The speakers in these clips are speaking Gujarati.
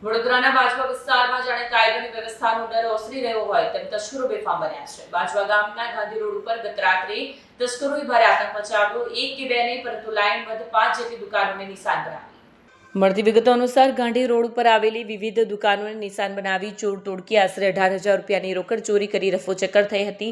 વડોદરાના બાજવા વિસ્તારમાં જાણે કાયદાની વ્યવસ્થાનો ડર ઓસરી રહ્યો હોય તેમ તસ્કરો બેફામ બન્યા છે. બાજવા ગામના ગાંધી રોડ ઉપર ગત રાત્રે તસ્કરોએ ભારે આતંક મચાવ્યો. એક કે બે નહીં પરંતુ લાઇનબદ્ધ 5 જેટલી દુકાનોને નિશાન બનાવી. મળતી વિગતો અનુસાર ગાંધી રોડ ઉપર આવેલી વિવિધ દુકાનોને નિશાન બનાવી ચોર ટોળકી આશરે 18,000 રૂપિયાની રોકડ ચોરી કરી રફોચક્કર થઈ હતી.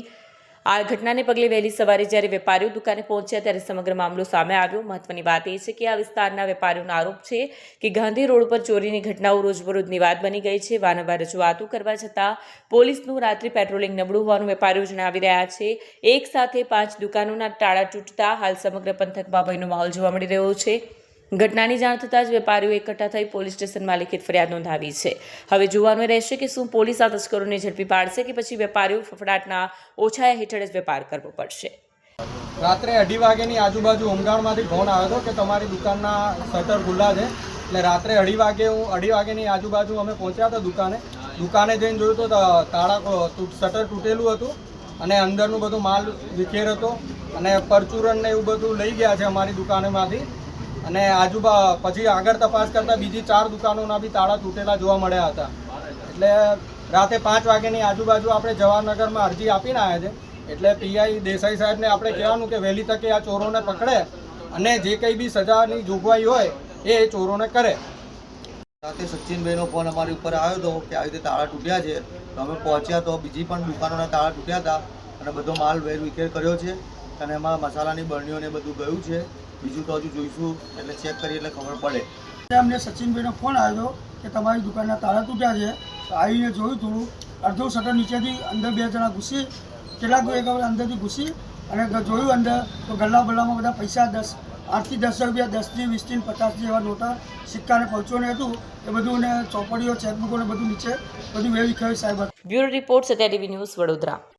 આ ઘટનાને પગલે વહેલી સવારે જ્યારે વેપારીઓ દુકાને પહોંચ્યા ત્યારે સમગ્ર મામલો સામે આવ્યો. મહત્વની વાત એ છે કે આ વિસ્તારના વેપારીઓનો આરોપ છે કે ગાંધી રોડ પર ચોરીની ઘટનાઓ રોજબરોજની વાત બની ગઈ છે. વારંવાર રજૂઆતો કરવા છતાં પોલીસનું રાત્રિ પેટ્રોલિંગ નબળું હોવાનું વેપારીઓ જણાવી રહ્યા છે. એક સાથે 5 દુકાનોના તાળા તૂટતા હાલ સમગ્ર પંથકમાં ભયનો માહોલ જોવા મળી રહ્યો છે. ઘટનાની જાણ થતાં જ વેપારીઓ એકઠા થઈ પોલીસ સ્ટેશનમાં લેખિત ફરિયાદ નોંધાવી છે. હવે જોવાનું રહેશે કે શું પોલીસ આ તસ્કરોને ઝડપી પાડશે કે પછી વેપારીઓ ફફડાટના ઓછાયા હેઠળ જ વેપાર કરવો પડશે. રાત્રે 2:30 વાગ્યાની આજુબાજુ હોમગાર્ડમાંથી ફોન આવ્યો હતો કે તમારી દુકાનના શટર ખુલ્લા છે. એટલે રાત્રે 2:30 વાગ્યાની આજુબાજુ અમે પહોંચ્યા હતા દુકાને જઈને જોયું તો તાળા શટર તૂટેલું હતું અને અંદરનું બધું માલ વિખેર હતો અને પરચુરણ ને એવું બધું લઈ ગયા છે અમારી દુકાનેમાંથી. અને પછી આગળ તપાસ કરતાં બીજી 4 દુકાનોના બી તાળા તૂટેલા જોવા મળ્યા હતા. એટલે રાતે 5 વાગ્યાની આજુબાજુ આપણે જવાહરનગરમાં અરજી આપીને આવ્યા છે. એટલે પીઆઈ દેસાઈ સાહેબને આપણે કહેવાનું કે વહેલી તકે આ ચોરોને પકડે અને જે કંઈ બી સજાની જોગવાઈ હોય એ ચોરોને કરે. રાતે સચિનભાઈનો ફોન અમારી ઉપર આવ્યો હતો કે આવી રીતે તાળા તૂટ્યા છે. તો અમે પહોંચ્યા તો બીજી પણ દુકાનોના તાળા તૂટ્યા હતા અને બધો માલ વેર વિખેર કર્યો છે અને એમાં મસાલાની બરણીઓને બધું ગયું છે. બીજું તો હજુ જોઈશું એટલે ચેક કરીએ એટલે ખબર પડે. અમને સચિનભાઈનો ફોન આવ્યો કે તમારી દુકાનના તાળા તૂટ્યા છે. તો આવીને જોયું થોડું અડધો શટર નીચેથી અંદર 2 જણા ઘૂસી કેટલાક એક અંદરથી ઘૂસી અને જોયું અંદર તો ગલ્લા બલ્લામાં બધા પૈસા 8 થી 10 રૂપિયા 10 થી 20 થી 50 જેવા નોટા સિક્કાને પહોંચોને હતું એ બધું ને ચોપડીઓ ચેકબુકોને બધું નીચે બધું વેરી ખાઈ સાહેબ. Bureau report Satya TV news Vadodara.